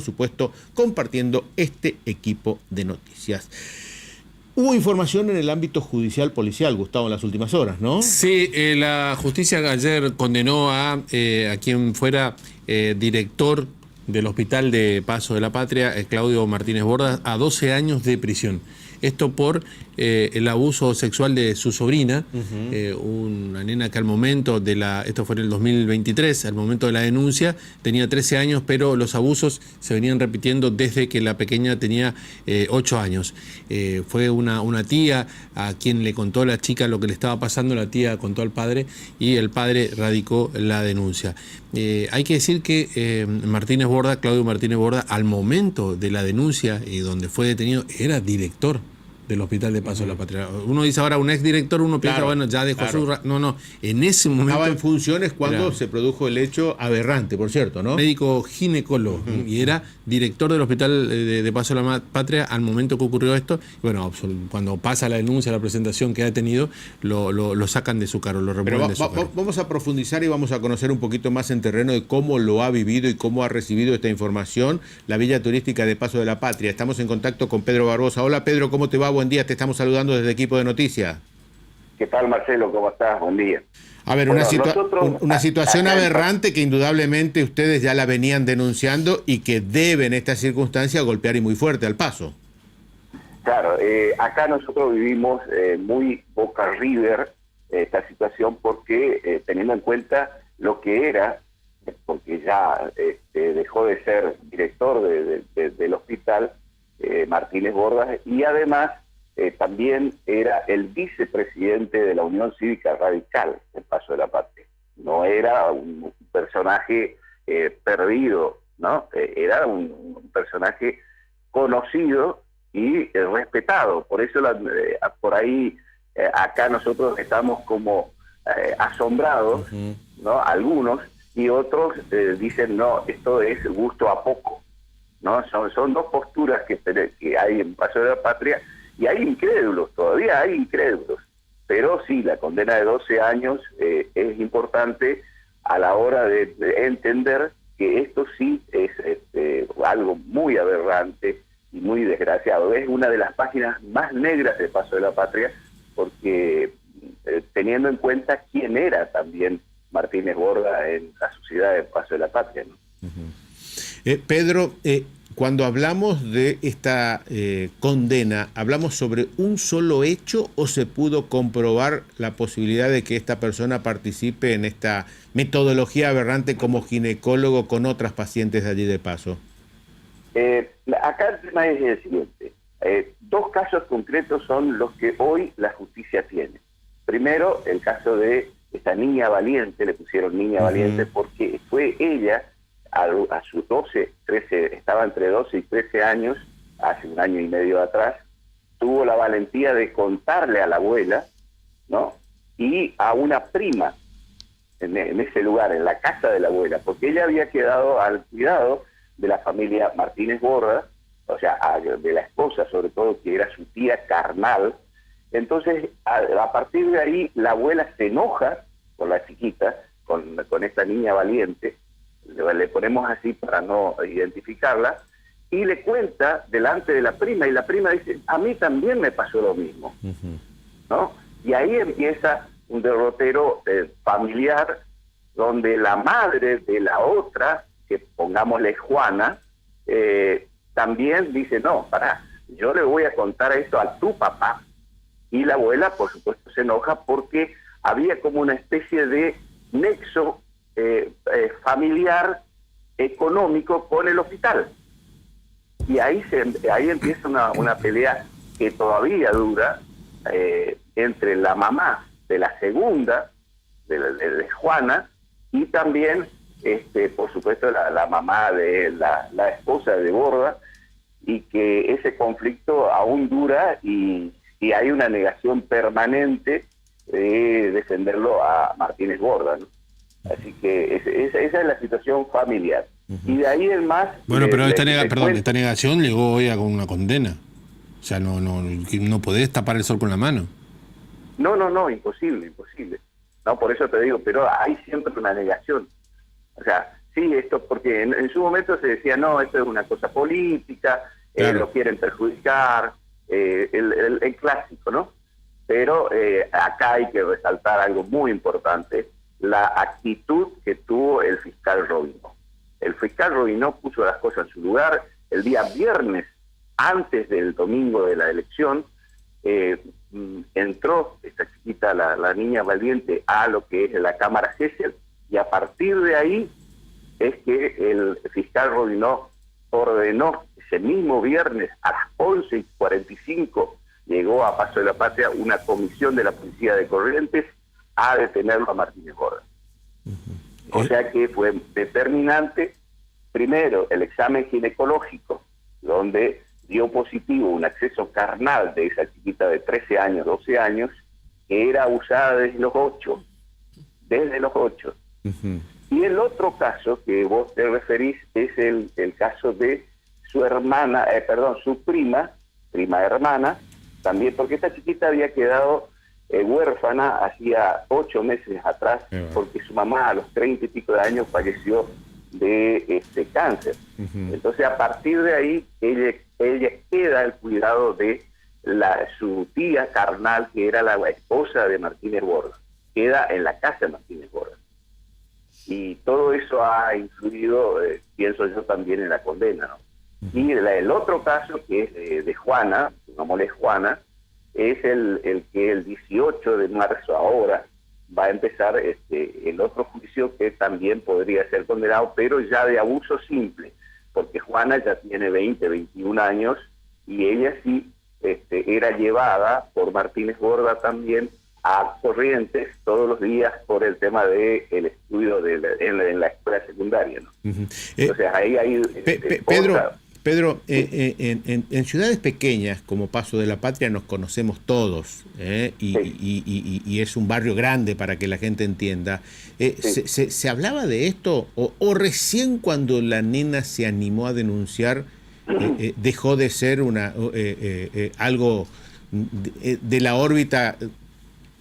por supuesto, compartiendo este equipo de noticias. Hubo información en el ámbito judicial policial, Gustavo, en las últimas horas, ¿no? Sí, la justicia ayer condenó a quien fuera director del Hospital de Paso de la Patria, Claudio Martínez Borda, a 12 años de prisión. Esto por el abuso sexual de su sobrina, una nena que al momento esto fue en el 2023, al momento de la denuncia, tenía 13 años, pero los abusos se venían repitiendo desde que la pequeña tenía 8 años. Fue una tía a quien le contó a la chica lo que le estaba pasando, la tía contó al padre y el padre radicó la denuncia. Hay que decir que Claudio Martínez Borda, al momento de la denuncia y donde fue detenido, era director del Hospital de Paso de la Patria. Uno dice ahora un exdirector, uno piensa, bueno, ya dejó su... No, en ese momento... Estaba en funciones cuando se produjo el hecho aberrante, por cierto, ¿no? Médico ginecólogo, y era director del Hospital de Paso de la Patria al momento que ocurrió esto. Bueno, cuando pasa la denuncia, la presentación que ha tenido, lo sacan de su cargo, lo remueven de su cargo. Vamos a profundizar y vamos a conocer un poquito más en terreno de cómo lo ha vivido y cómo ha recibido esta información la Villa Turística de Paso de la Patria. Estamos en contacto con Pedro Barbosa. Hola Pedro, ¿cómo te va? Buen día, te estamos saludando desde el equipo de noticias. ¿Qué tal, Marcelo? ¿Cómo estás? Buen día. A ver, una situación aberrante que indudablemente ustedes ya la venían denunciando y que debe en esta circunstancia golpear y muy fuerte al Paso. Claro, acá nosotros vivimos muy Boca River esta situación porque teniendo en cuenta lo que era, porque ya dejó de ser director del hospital Martínez Borda, y además también era el vicepresidente de la Unión Cívica Radical del Paso de la Patria. No era un personaje perdido, ¿no? Era un personaje conocido y respetado. Por eso por ahí acá nosotros estamos como asombrados, ¿no? Algunos, y otros dicen, no, esto es gusto a poco, ¿no? Son dos posturas que hay en Paso de la Patria, y hay incrédulos, todavía hay incrédulos, pero sí, la condena de 12 años es importante a la hora de entender que esto sí es algo muy aberrante y muy desgraciado. Es una de las páginas más negras de Paso de la Patria, porque teniendo en cuenta quién era también Martínez Borda en la sociedad de Paso de la Patria, ¿no? Pedro, cuando hablamos de esta condena, ¿hablamos sobre un solo hecho o se pudo comprobar la posibilidad de que esta persona participe en esta metodología aberrante como ginecólogo con otras pacientes de allí de Paso? Acá el tema es el siguiente. Dos casos concretos son los que hoy la justicia tiene. Primero, el caso de esta niña valiente, le pusieron niña valiente porque fue ella a sus 13, estaba entre 12 y 13 años, hace un año y medio atrás, tuvo la valentía de contarle a la abuela, ¿no? Y a una prima en ese lugar, en la casa de la abuela, porque ella había quedado al cuidado de la familia Martínez Borda, o sea, de la esposa sobre todo, que era su tía carnal. Entonces, a partir de ahí, la abuela se enoja con la chiquita, con esta niña valiente, le ponemos así para no identificarla, y le cuenta delante de la prima, y la prima dice, a mí también me pasó lo mismo, ¿no? Y ahí empieza un derrotero familiar, donde la madre de la otra, que pongámosle Juana, también dice, no, pará, yo le voy a contar esto a tu papá. Y la abuela, por supuesto, se enoja porque había como una especie de nexo familiar, económico con el hospital. Y ahí empieza una pelea que todavía dura entre la mamá de la segunda, de Juana, y también, por supuesto, la mamá de la esposa de Borda, y que ese conflicto aún dura y hay una negación permanente de defenderlo a Martínez Borda, ¿no? Así que esa es la situación familiar. Y de ahí en más... Bueno, pero esta negación llegó hoy a una condena. O sea, no podés tapar el sol con la mano. No, imposible. No, por eso te digo, pero hay siempre una negación. O sea, sí, esto, porque en su momento se decía, no, esto es una cosa política, Claro. lo quieren perjudicar, el clásico, ¿no? Pero acá hay que resaltar algo muy importante, la actitud que tuvo el fiscal Robinó. El fiscal Robinó puso las cosas en su lugar. El día viernes, antes del domingo de la elección, entró esta chiquita, la niña valiente, a lo que es la Cámara Gesell, y a partir de ahí es que el fiscal Robinó ordenó ese mismo viernes a las 11:45, llegó a Paso de la Patria una comisión de la Policía de Corrientes a detenerlo a Martínez Borda. O sea que fue determinante, primero, el examen ginecológico, donde dio positivo un acceso carnal de esa chiquita de 13 años, 12 años, que era abusada desde los 8. Ujú. Y el otro caso que vos te referís es el caso de su hermana, su prima hermana, también, porque esta chiquita había quedado huérfana hacía 8 meses atrás, porque su mamá a los 30 y pico de años falleció de cáncer. Ujú. Entonces, a partir de ahí, ella queda el cuidado de su tía carnal, que era la esposa de Martínez Borda. Queda en la casa de Martínez Borda. Y todo eso ha influido, pienso yo, también en la condena, ¿no? Y el otro caso, que es de Juana, su mamá es Juana, es el que el 18 de marzo ahora va a empezar el otro juicio, que también podría ser condenado, pero ya de abuso simple, porque Juana ya tiene 20, 21 años, y ella sí era llevada por Martínez Borda también a Corrientes todos los días por el tema de el estudio en la escuela secundaria, ¿no? Ujú. Entonces ahí hay Pedro, en ciudades pequeñas como Paso de la Patria nos conocemos todos, y es un barrio grande para que la gente entienda. ¿Se hablaba de esto o recién cuando la nena se animó a denunciar dejó de ser algo de la órbita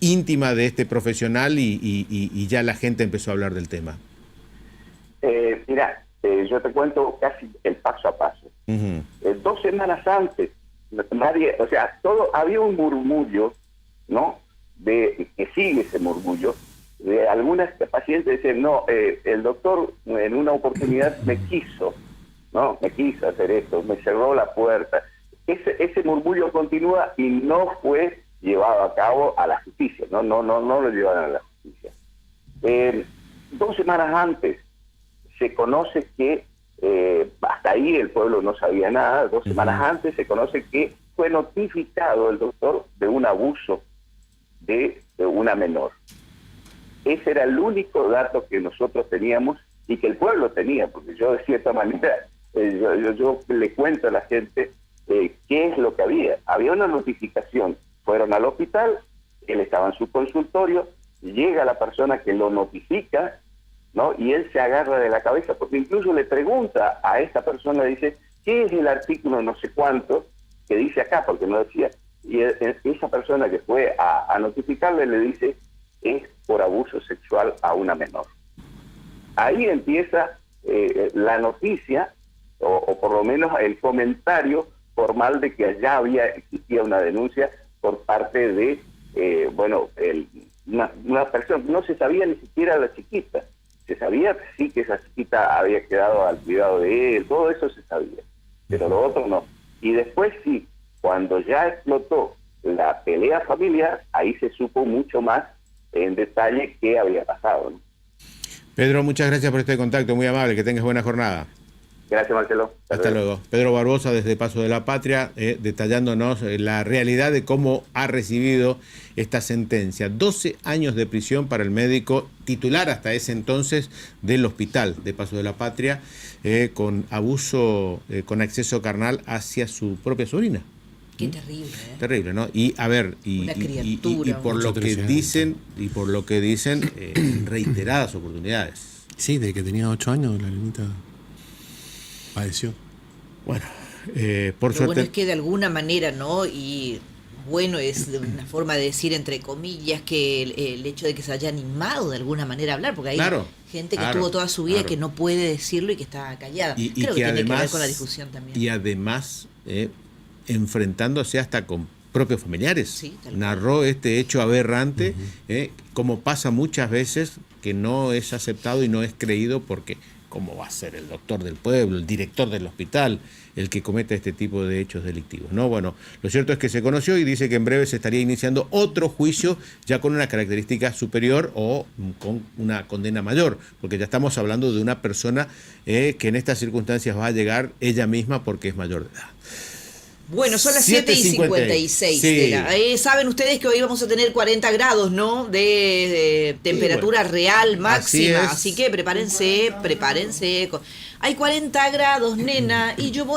íntima de este profesional y ya la gente empezó a hablar del tema? Mira, yo te cuento casi el paso a paso. Uh-huh. 2 semanas antes, había un murmullo, ¿no? Que sigue ese murmullo, de algunas pacientes decían, no, el doctor en una oportunidad me quiso hacer esto, me cerró la puerta. Ese murmullo continúa y no fue llevado a cabo a la justicia, no lo llevaron a la justicia. 2 semanas antes se conoce que, hasta ahí el pueblo no sabía nada, 2 semanas antes se conoce que fue notificado el doctor de un abuso de una menor. Ese era el único dato que nosotros teníamos y que el pueblo tenía, porque yo de cierta manera, yo le cuento a la gente qué es lo que había. Había una notificación, fueron al hospital, él estaba en su consultorio, llega la persona que lo notifica, ¿no? Y él se agarra de la cabeza, porque incluso le pregunta a esta persona, dice, ¿qué es el artículo no sé cuánto que dice acá? Porque no decía. Y esa persona que fue a notificarle le dice, es por abuso sexual a una menor. Ahí empieza la noticia, o por lo menos el comentario formal de que allá existía una denuncia por parte de, una persona. No se sabía ni siquiera la chiquita. Se sabía sí que esa chiquita había quedado al cuidado de él, todo eso se sabía, pero lo otro no. Y después sí, cuando ya explotó la pelea familiar, ahí se supo mucho más en detalle qué había pasado, ¿no? Pedro, muchas gracias por este contacto, muy amable, que tengas buena jornada. Gracias, Marcelo. Hasta luego. Pedro Barbosa, desde Paso de la Patria, detallándonos la realidad de cómo ha recibido esta sentencia. 12 años de prisión para el médico titular hasta ese entonces del hospital de Paso de la Patria, con abuso, con acceso carnal hacia su propia sobrina. Qué terrible, ¿eh? Terrible, ¿no? Y a ver, y por lo que dicen, reiteradas oportunidades. Sí, de que tenía 8 años la niñita padeció. Bueno, por suerte. Bueno, suerte. es que de alguna manera, ¿no? Y bueno, es una forma de decir, entre comillas, que el hecho de que se haya animado de alguna manera a hablar, porque ahí Claro. Gente que Claro, tuvo toda su vida claro. que no puede decirlo y que está callada. Y Creo que que tiene que además, ver con la difusión también. y además enfrentándose hasta con propios familiares. Sí, tal cual. Narró este hecho aberrante, como pasa muchas veces, que no es aceptado y no es creído porque ¿cómo va a ser el doctor del pueblo, el director del hospital, el que cometa este tipo de hechos delictivos? No, bueno, lo cierto es que se conoció y dice que en breve se estaría iniciando otro juicio ya con una característica superior o con una condena mayor, porque ya estamos hablando de una persona que en estas circunstancias va a llegar ella misma porque es mayor de edad. Bueno, son las 7:56. 7:56. Sí. Saben ustedes que hoy vamos a tener 40 grados, ¿no? De temperatura bueno, real máxima. así es. Así que prepárense. Hay 40 grados, nena, y yo voy